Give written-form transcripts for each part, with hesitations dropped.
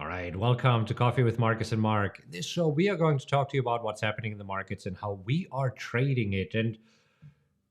All right, welcome to Coffee with Marcus and Mark. In this show, we are going to talk to you about what's happening in the markets and how we are trading it. And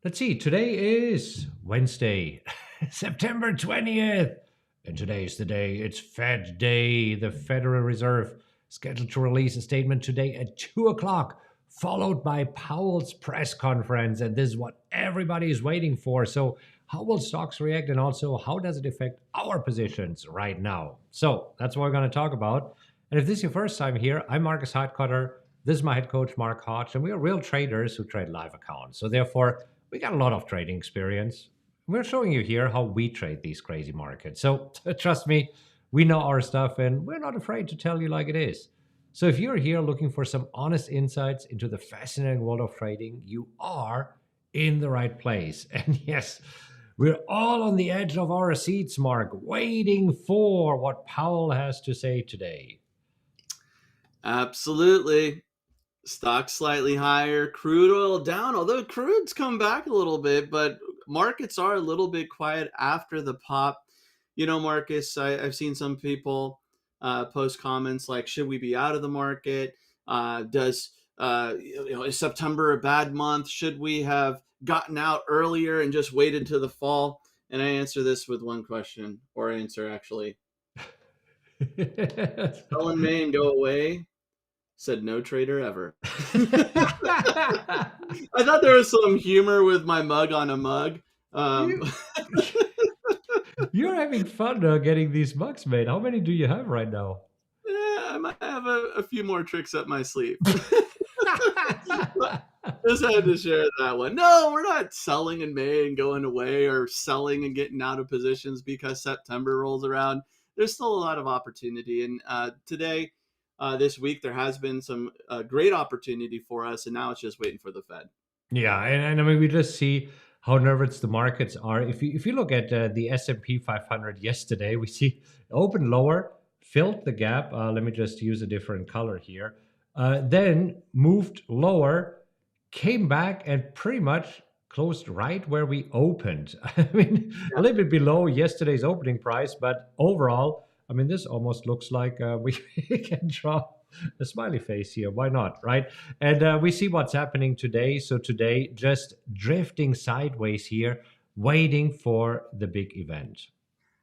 let's see, today is Wednesday, September 20th. And today is the day, it's Fed Day. The Federal Reserve scheduled to release a statement today at 2 o'clock, followed by Powell's press conference. And this is what everybody is waiting for. So, how will stocks react? And also, how does it affect our positions right now? So, that's what we're going to talk about. And if this is your first time here, I'm Markus Heitkoetter. This is my head coach, Mark Hodge, and we are real traders who trade live accounts. So, therefore, we got a lot of trading experience. We're showing you here how we trade these crazy markets. So trust me, we know our stuff and we're not afraid to tell you like it is. So if you're here looking for some honest insights into the fascinating world of trading, you are in the right place. And yes, we're all on the edge of our seats, Mark, waiting for what Powell has to say today. Absolutely. Stock slightly higher, crude oil down, although crude's come back a little bit, but markets are a little bit quiet after the pop. You know, Marcus, I've seen some people post comments like, should we be out of the market? Is September a bad month? Should we have gotten out earlier and just waited to the fall? And I answer this with one question, or answer actually. Sell in May and go away, said no trader ever. I thought there was some humor with my mug on a mug. Um, you, you're having fun getting these mugs made. How many do you have right now? I might have a few more tricks up my sleeve. Just had to share that one. No, we're not selling in May and going away or selling and getting out of positions because September rolls around. There's still a lot of opportunity. And today, this week, there has been some great opportunity for us. And now it's just waiting for the Fed. Yeah, and I mean we just see how nervous the markets are. If you look at the S&P 500 yesterday, we see open lower, filled the gap. Let me just use a different color here. Then moved lower, came back, and pretty much closed right where we opened. I mean, a little bit below yesterday's opening price, but overall, I mean, this almost looks like we can draw a smiley face here. Why not, right? And we see what's happening today. So today, just drifting sideways here, waiting for the big event.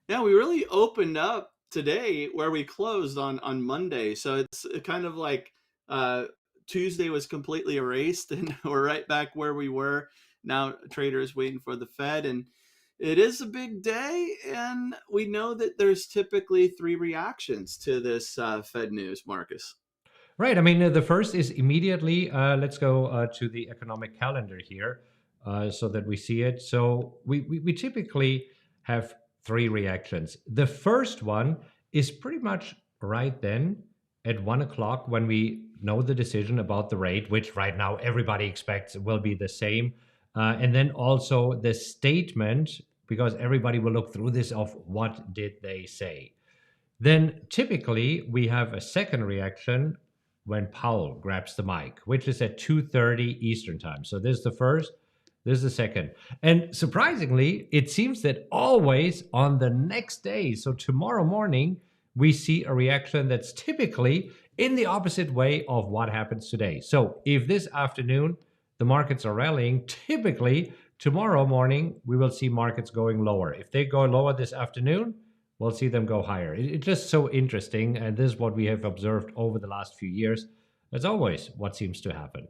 Yeah, we really opened up today where we closed on Monday. So it's kind of like uh, Tuesday was completely erased, and we're right back where we were. Now traders waiting for the Fed, and it is a big day, and we know that there's typically three reactions to this Fed news, Marcus. Right. I mean, the first is immediately, let's go to the economic calendar here so that we see it. So we typically have three reactions. The first one is pretty much right then at 1 o'clock when we know the decision about the rate, which right now everybody expects will be the same. And then also the statement, because everybody will look through this of what did they say. Then typically we have a second reaction when Powell grabs the mic, which is at 2:30 Eastern time. So this is the first, this is the second. And surprisingly, it seems that always on the next day, so tomorrow morning, we see a reaction that's typically in the opposite way of what happens today. So if this afternoon the markets are rallying, typically tomorrow morning we will see markets going lower. If they go lower this afternoon, we'll see them go higher. It's just so interesting. And this is what we have observed over the last few years. As always, what seems to happen.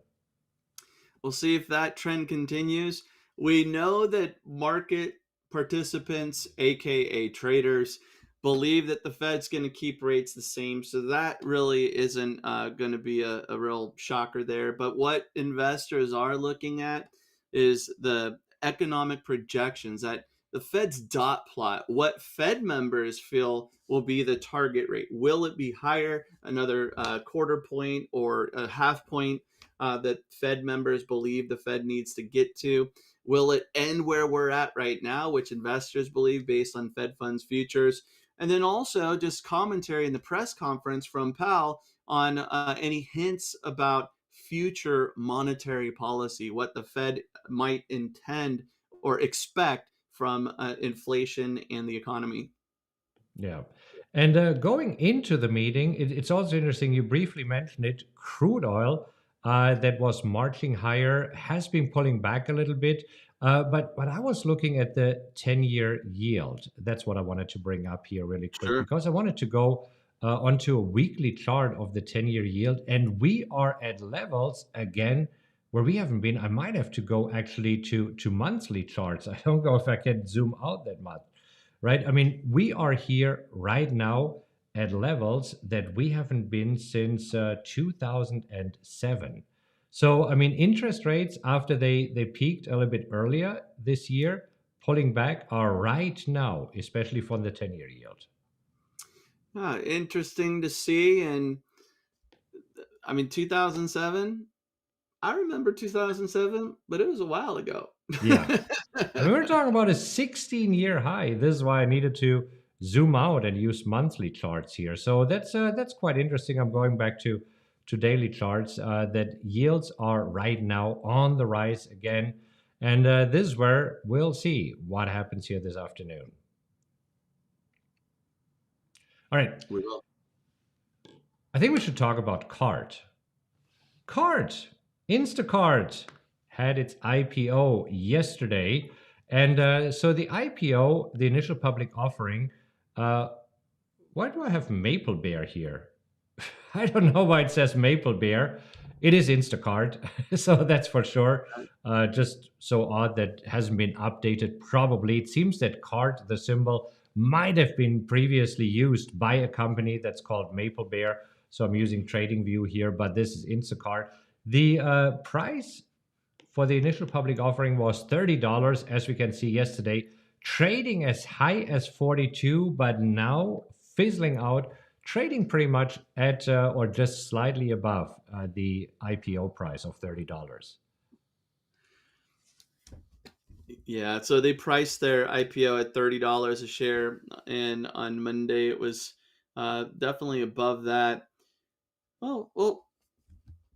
We'll see if that trend continues. We know that market participants, aka traders, believe that the Fed's going to keep rates the same. So that really isn't going to be a real shocker there. But what investors are looking at is the economic projections, that the Fed's dot plot, what Fed members feel will be the target rate. Will it be higher, another quarter point or a half point that Fed members believe the Fed needs to get to? Will it end where we're at right now, which investors believe based on Fed funds futures? And then also just commentary in the press conference from Powell on any hints about future monetary policy, what the Fed might intend or expect from inflation and the economy. Yeah. And going into the meeting, it's also interesting. You briefly mentioned it. Crude oil that was marching higher has been pulling back a little bit. But I was looking at the 10-year yield. That's what I wanted to bring up here really quick Sure. because I wanted to go onto a weekly chart of the 10-year yield. And we are at levels again where we haven't been. I might have to go actually to monthly charts. I don't know if I can zoom out that much, right? I mean, we are here right now at levels that we haven't been since 2007. So, I mean, interest rates after they peaked a little bit earlier this year, pulling back are right now, especially for the 10-year yield. Interesting to see. And I mean, 2007, I remember 2007, but it was a while ago. Yeah. I mean, we're talking about a 16-year high. This is why I needed to zoom out and use monthly charts here. So that's quite interesting. I'm going back to daily charts. That yields are right now on the rise again, and this is where we'll see what happens here this afternoon. All right, We will. I think we should talk about Cart. Cart, Instacart had its IPO yesterday. And so the IPO, the initial public offering, uh, why do I have Maple Bear here? I don't know why it says Maple Bear. It is Instacart, so that's for sure. Just so odd that hasn't been updated. Probably it seems that cart, the symbol, might have been previously used by a company that's called Maple Bear. So I'm using TradingView here, but this is Instacart. The price for the initial public offering was $30, as we can see yesterday, trading as high as 42, but now fizzling out, trading pretty much at or just slightly above the IPO price of $30. Yeah, so they priced their IPO at $30 a share, and on Monday it was definitely above that. Well, we'll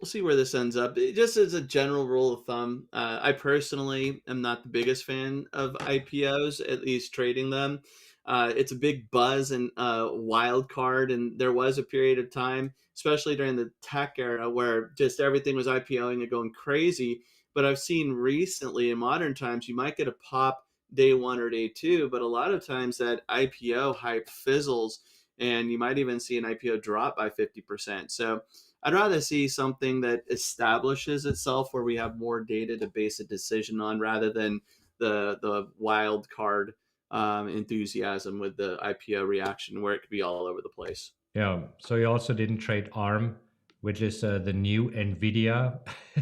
see where this ends up. Just as a general rule of thumb, I personally am not the biggest fan of IPOs, at least trading them. It's a big buzz and wild card, and there was a period of time, especially during the tech era, where just everything was IPOing and going crazy. But I've seen recently in modern times, you might get a pop day one or day two, but a lot of times that IPO hype fizzles, and you might even see an IPO drop by 50%. So I'd rather see something that establishes itself where we have more data to base a decision on rather than the wild card enthusiasm with the IPO reaction where it could be all over the place. Yeah. So you also didn't trade ARM, which is the new NVIDIA.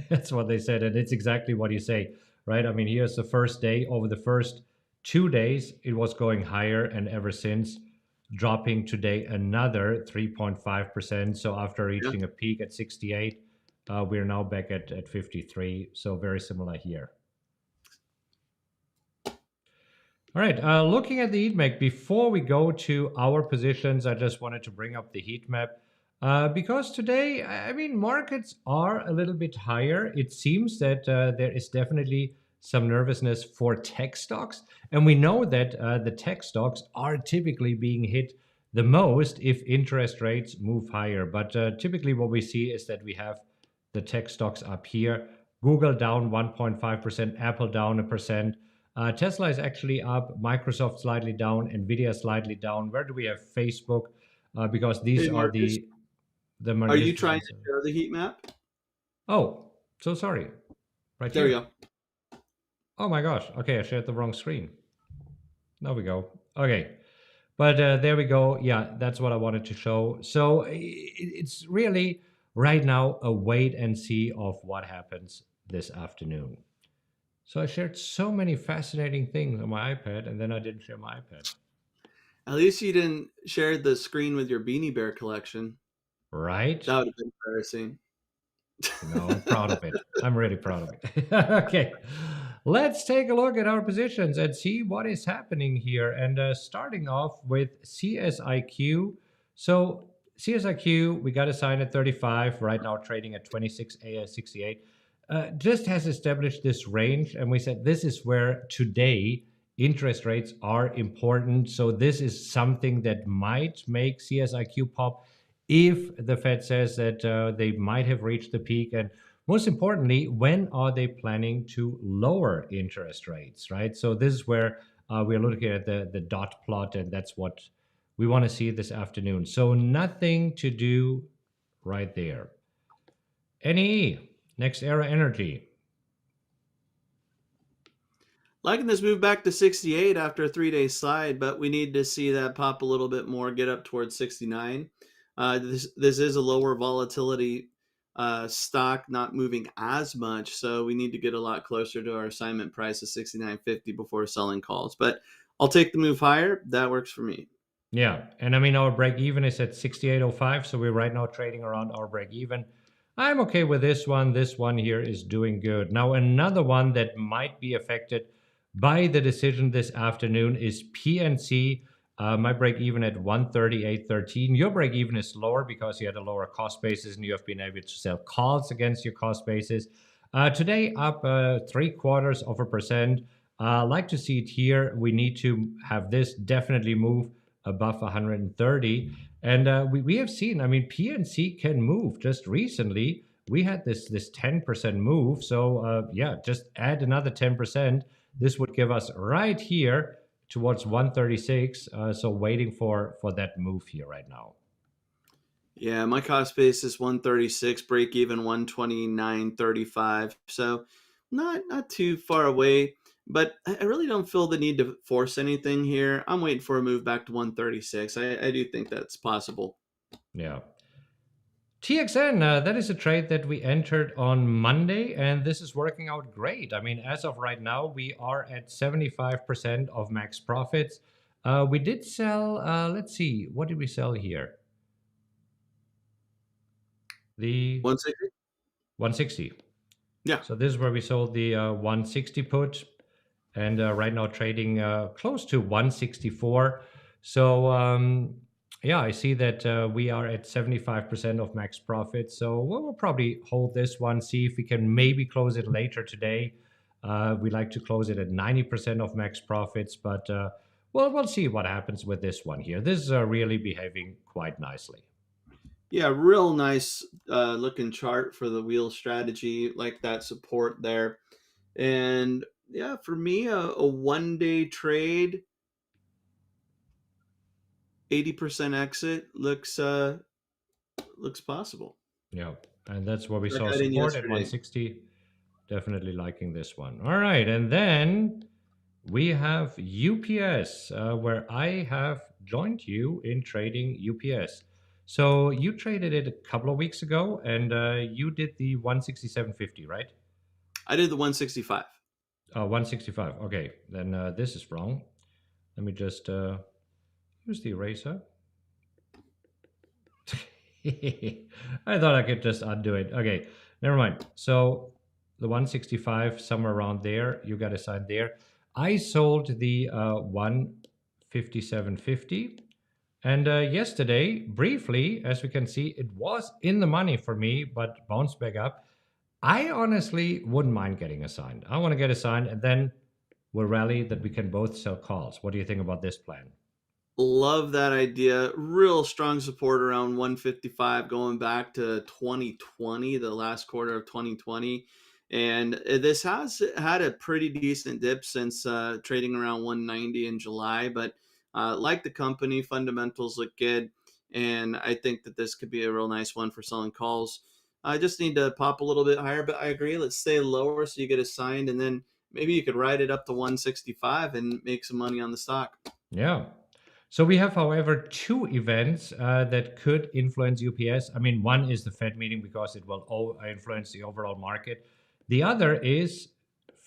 That's what they said. And it's exactly what you say, right? I mean, here's the first day. Over the first 2 days, it was going higher. And ever since, dropping today another 3.5%. So after Yeah. reaching a peak at 68, we're now back at 53. So very similar here. All right, looking at the heat map, before we go to our positions, I just wanted to bring up the heat map because today, I mean, markets are a little bit higher. It seems that there is definitely some nervousness for tech stocks. And we know that the tech stocks are typically being hit the most if interest rates move higher. But typically, what we see is that we have the tech stocks up here. Google down 1.5%, Apple down 1%. Tesla is actually up, Microsoft slightly down, Nvidia slightly down. Where do we have Facebook? Because these Hey, are Marcus, the are you trying magnificent. to show the heat map? Oh, so sorry. Right There we here. go. Oh my gosh. Okay, I shared the wrong screen. There we go. Okay. But there we go. Yeah, that's what I wanted to show. So it's really right now a wait and see of what happens this afternoon. So I shared so many fascinating things on my iPad, and then I didn't share my iPad. At least you didn't share the screen with your Beanie Bear collection. Right? That would have been embarrassing. No, I'm proud of it. I'm really proud of it. Okay. Let's take a look at our positions and see what is happening here. And starting off with CSIQ. So, CSIQ, we got a sign at 35, right now trading at 26.68. Just has established this range. And we said this is where today interest rates are important. So this is something that might make CSIQ pop if the Fed says that they might have reached the peak. And most importantly, when are they planning to lower interest rates, right? So this is where we're looking at the dot plot, and that's what we want to see this afternoon. So nothing to do right there. NE, Next Era Energy. Liking this move back to 68 after a 3-day slide, but we need to see that pop a little bit more, get up towards 69. This is a lower volatility stock, not moving as much, so we need to get a lot closer to our assignment price of 69.50 before selling calls. But I'll take the move higher. That works for me. Yeah, and I mean our break even is at 68.05, so we're right now trading around our break even. I'm okay with this one. This one here is doing good. Now another one that might be affected by the decision this afternoon is PNC. My break even at 138.13. Your break even is lower because you had a lower cost basis and you have been able to sell calls against your cost basis. Today up 0.75%. Like to see it here. We need to have this definitely move above 130. And we have seen, I mean, PNC can move. Just recently, we had this 10% move. So yeah, just add another 10%. This would give us right here towards 136. So waiting for that move here right now. Yeah, my cost base is 136, break even 129.35. So not too far away, but I really don't feel the need to force anything here. I'm waiting for a move back to 136. I do think that's possible. Yeah. TXN, that is a trade that we entered on Monday, and this is working out great. I mean, as of right now, we are at 75% of max profits. We did sell, let's see, what did we sell here? The 160? 160. Yeah. So this is where we sold the 160 put, and right now trading close to 164. So yeah, I see that we are at 75% of max profit. So we'll probably hold this one, see if we can maybe close it later today. We like to close it at 90% of max profits, but well, we'll see what happens with this one here. This is really behaving quite nicely. Yeah, real nice looking chart for the wheel strategy, like that support there. And yeah, for me, a 1-day trade, 80% exit looks possible. Yeah, and that's where we I saw got in support at yesterday. 160. Definitely liking this one. All right, and then we have UPS, where I have joined you in trading UPS. So you traded it a couple of weeks ago, and you did the 167.50, right? I did the 165. 165. Okay, then this is wrong. Let me just use the eraser. I thought I could just undo it. Okay, never mind. So the 165, somewhere around there, you got a sign there. I sold the 157.50. And yesterday, briefly, as we can see, it was in the money for me, but bounced back up. I honestly wouldn't mind getting assigned. I want to get assigned, and then we'll rally that we can both sell calls. What do you think about this plan? Love that idea. Real strong support around 155 going back to 2020, the last quarter of 2020. And this has had a pretty decent dip since trading around 190 in July. But like the company, fundamentals look good. And I think that this could be a real nice one for selling calls. I just need to pop a little bit higher, but I agree. Let's stay lower so you get assigned. And then maybe you could ride it up to 165 and make some money on the stock. Yeah. So we have, however, two events that could influence UPS. I mean, one is the Fed meeting because it will influence the overall market. The other is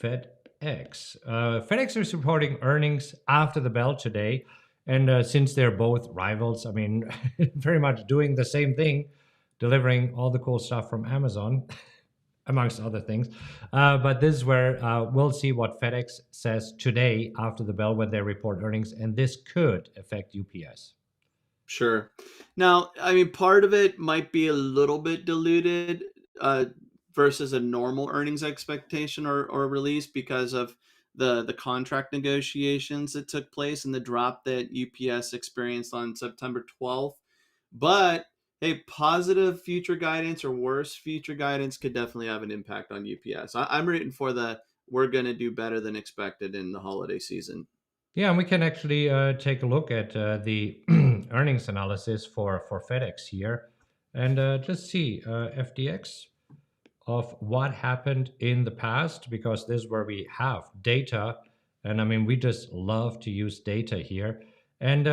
FedEx. FedEx is reporting earnings after the bell today. And since they're both rivals, I mean, very much doing the same thing, delivering all the cool stuff from Amazon, amongst other things. But this is where we'll see what FedEx says today after the bell when they report earnings, and this could affect UPS. Sure. Now, I mean, part of it might be a little bit diluted uh, versus a normal earnings expectation or release because of the contract negotiations that took place and the drop that UPS experienced on September 12th. But hey, positive future guidance or worse future guidance could definitely have an impact on UPS. I'm rooting for we're going to do better than expected in the holiday season. Yeah, and we can actually take a look at the earnings analysis for FedEx here and just see FDX of what happened in the past, because this is where we have data. And I mean, we just love to use data here. And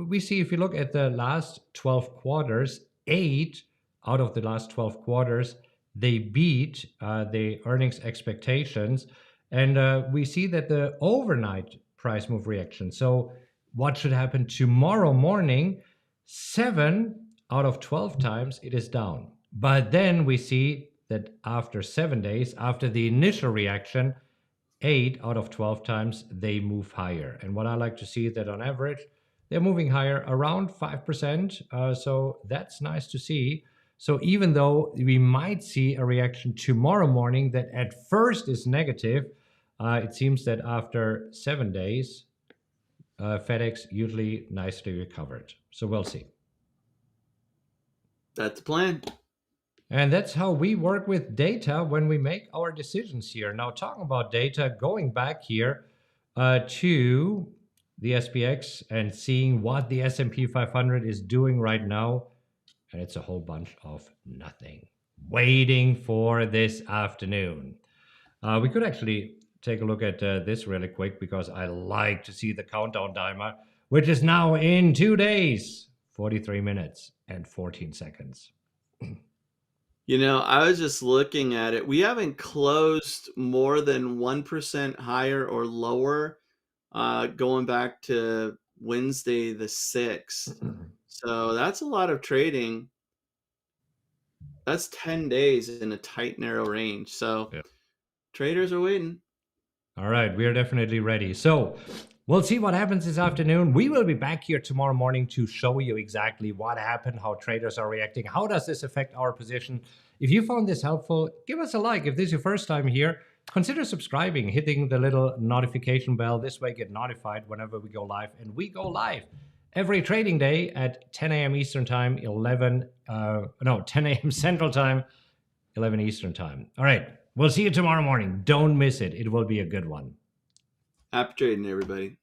we see, if you look at the last 12 quarters, 8 out of the last 12 quarters, they beat the earnings expectations. And we see that the overnight price move reaction. So what should happen tomorrow morning? 7 out of 12 times it is down. But then we see that after 7 days, after the initial reaction, 8 out of 12 times they move higher. And what I like to see is that on average, they're moving higher around 5%. So that's nice to see. So even though we might see a reaction tomorrow morning that at first is negative, it seems that after 7 days, FedEx usually nicely recovered. So we'll see. That's the plan. And that's how we work with data when we make our decisions here. Now, talking about data, going back here to the SPX and seeing what the S&P 500 is doing right now. And it's a whole bunch of nothing. Waiting for this afternoon. We could actually take a look at this really quick, because I like to see the countdown timer, which is now in 2 days, 43 minutes and 14 seconds. You know, I was just looking at it. We haven't closed more than 1% higher or lower going back to Wednesday the 6th. So that's a lot of trading. That's 10 days in a tight, narrow range. So traders are waiting. All right, we are definitely ready. So we'll see what happens this afternoon. We will be back here tomorrow morning to show you exactly what happened, how traders are reacting, how does this affect our position. If you found this helpful, give us a like. If this is your first time here, consider subscribing, hitting the little notification bell. This way, get notified whenever we go live. And we go live every trading day at 10 a.m. Eastern Time, 10 a.m. Central Time, 11 Eastern Time. All right, we'll see you tomorrow morning. Don't miss it. It will be a good one. Happy trading, everybody.